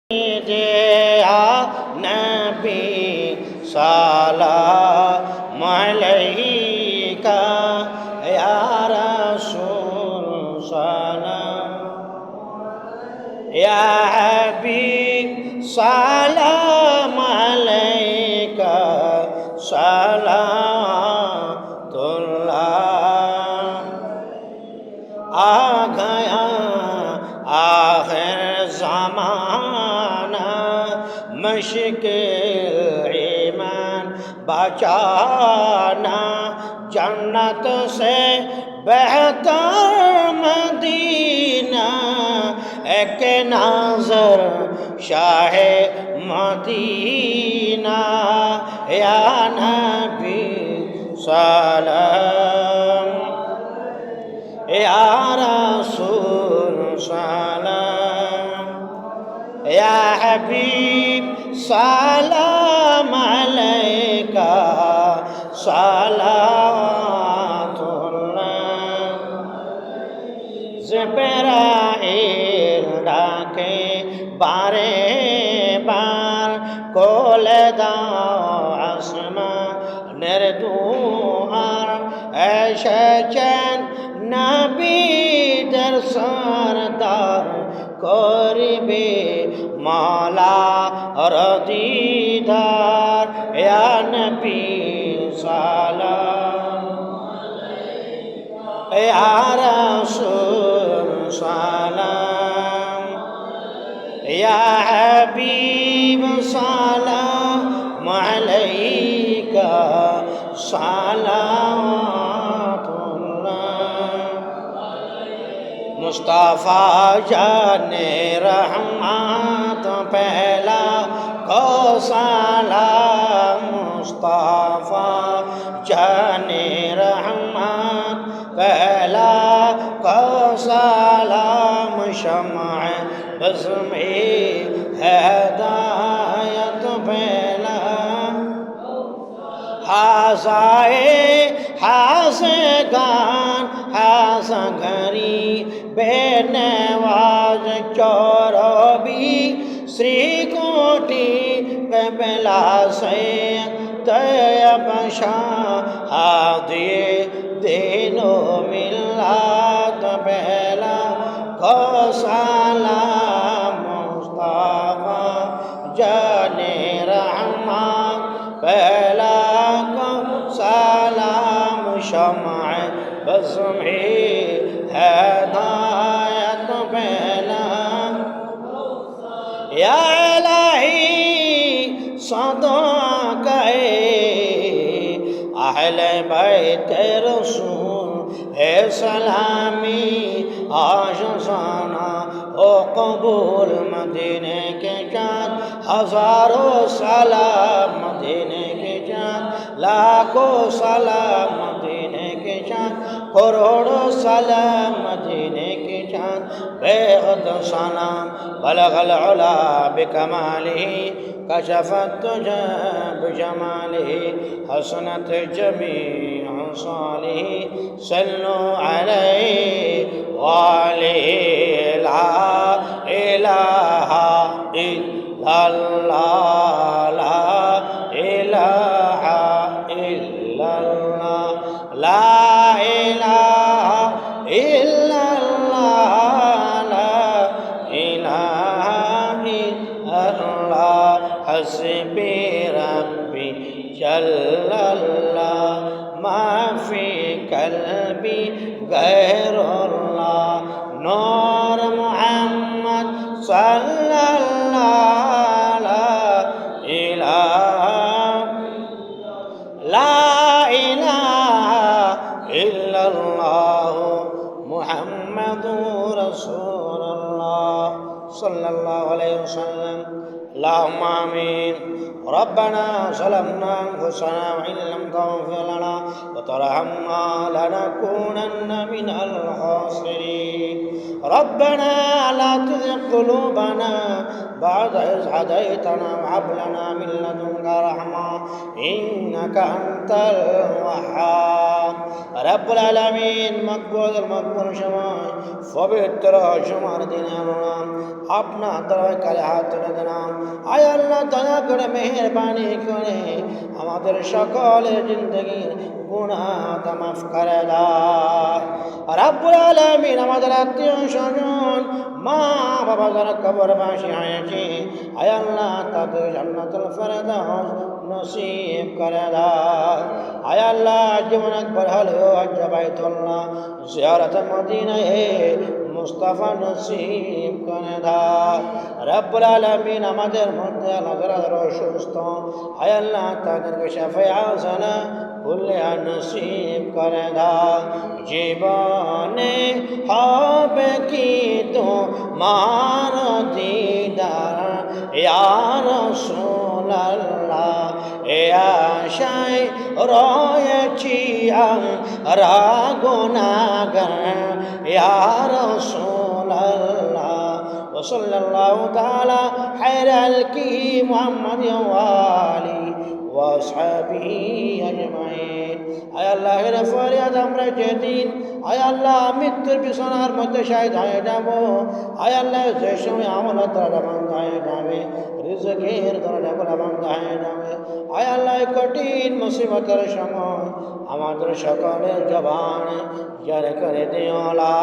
नबी सलाम अलैका या रसूल सलाम या हबीब सलाम अलैका सलातुल्लाह। आ गया आखिर ज़माना, मुश्किल ईमान बचाना, जन्नत से बेहतर मदीना, एक नज़र शाहे मदीना या नबी सलाम या रसूल सलाम या हबीब सलाम अलैका सलातुल्लाह। जिब्राइल डाके बारे बार कोले दाओ आसमाনের দুয়ার, এসেছেন নবীদের সরদার, করিবে মাওলার দিদার ইয়া নবী সালাম ইয়া রাসূল সালাম ইয়া হাবিব সালাম আলাইকা সালাতুল্লাহ। मुस्तफ़ा जाने रहमत पहला को सलाम, मुस्तफ़ा जाने रहमत पहला को सलाम, शम्अ बज़्म-ए हिदायत पहला, हाज़ाए हाज़गान हाज़गरी बेनवाज चौरबी श्री कोटि कबला से तैयब शाह हादिए दीनो मिल्लत पहला को सलाम, मुस्तफ़ा जाने रहमत पहला को सलाम, शम्अ बज़्म-ए हिदायत पहला। या इलाही सदाक़ए अहले बैत रसूल है सलामी आशिक़ाना ओ कबूल, मदीने के चाँद हज़ारों सलाम, मदीने के चाँद लाखों सलाम, मदीने के चाँद करोड़ों सलाम, मदीने के चाँद बेहद सलाम। बलगल उला बिकमालिही कशफत तुजा बिजमालिही, हसनत जमीअ सालिही, सल्लु अलैहि वालिही। ला इलाहा इल्लल्लाह, ला इलाहा इल्लल्लाह, ला इलाहा इल्लल्लाह, ला इलाहा इल्लल्लाह, हस्बी रब्बी जल्लल्लाह, मा फी क़ल्बी गैरुल्लाह, नूर मुहम्मद सल्लल्लाह, ला इलाहा इल्लल्लाह मुहम्मदुर रसूलुल्लाह सल्लल्लाहु अलैहि वसल्लम। अल्लाहुम्मा आमीन। रब्बना ज़लमना अनफुसना व इन लम तग़फिर लना व तरहमना लनकूनन्न मिनल खासिरीन। ربنا لا تزغ قلوبنا بعد إذ هديتنا وهب لنا من لدنك رحمة إنك أنت الوهاب رب العالمين مقبول সময় পবিত্র জুমার দিনে আল্লাহ আপনার দরবারে কালে হাত তুলে দিলাম আয় আল্লাহ দয়া করে মেহেরবানি করে আমাদের সকলের জিন্দগির গুনাহ মাফ করে দাও রব্বুল আলামিন আমাদের আত্মীয় স্বজন মা বাবা যারা কবরবাসী হয়েছে আয় আল্লাহ তাদের জান্নাতুল ফেরদাউস নসিব করে দাও আয় আল্লাহ জীবন একবার হলেও হজ বাইতুল্লাহ জিয়ারত মদিনায়ে মুস্তাফা নসিব করে দাও রব্বুল আলামিন আমাদের মধ্যে যারা অসুস্থ আয় আল্লাহ তাদেরকে শাফায়ে আসানা কুল্লে নসিব করে দাও জীবনে হবে কি তোমার দিদার ইয়া রাসূলুল্লাহ এ আশায় রয়েছি আমরা গুনাহগার ইয়া রাসূলুল্লাহ وصلى الله تعالى خير الكي محمد وآله وأصحابه أجمعين আয় আল্লাহর ফরিয়াদ আমরা যেদিন আয় আল্লাহ মৃত্যুর বিছানার মধ্যে শাহিদ হয়ে যাব আয় আল্লাহ যে সময় আমল দ্বারা বন্ধ হয়ে যাবে রিজকের দ্বারা বন্ধ হয়ে যাবে আয় আল্লাহ কঠিন মুসিবতের সময় আমাদের সকলের জবান জারি করে দিও লা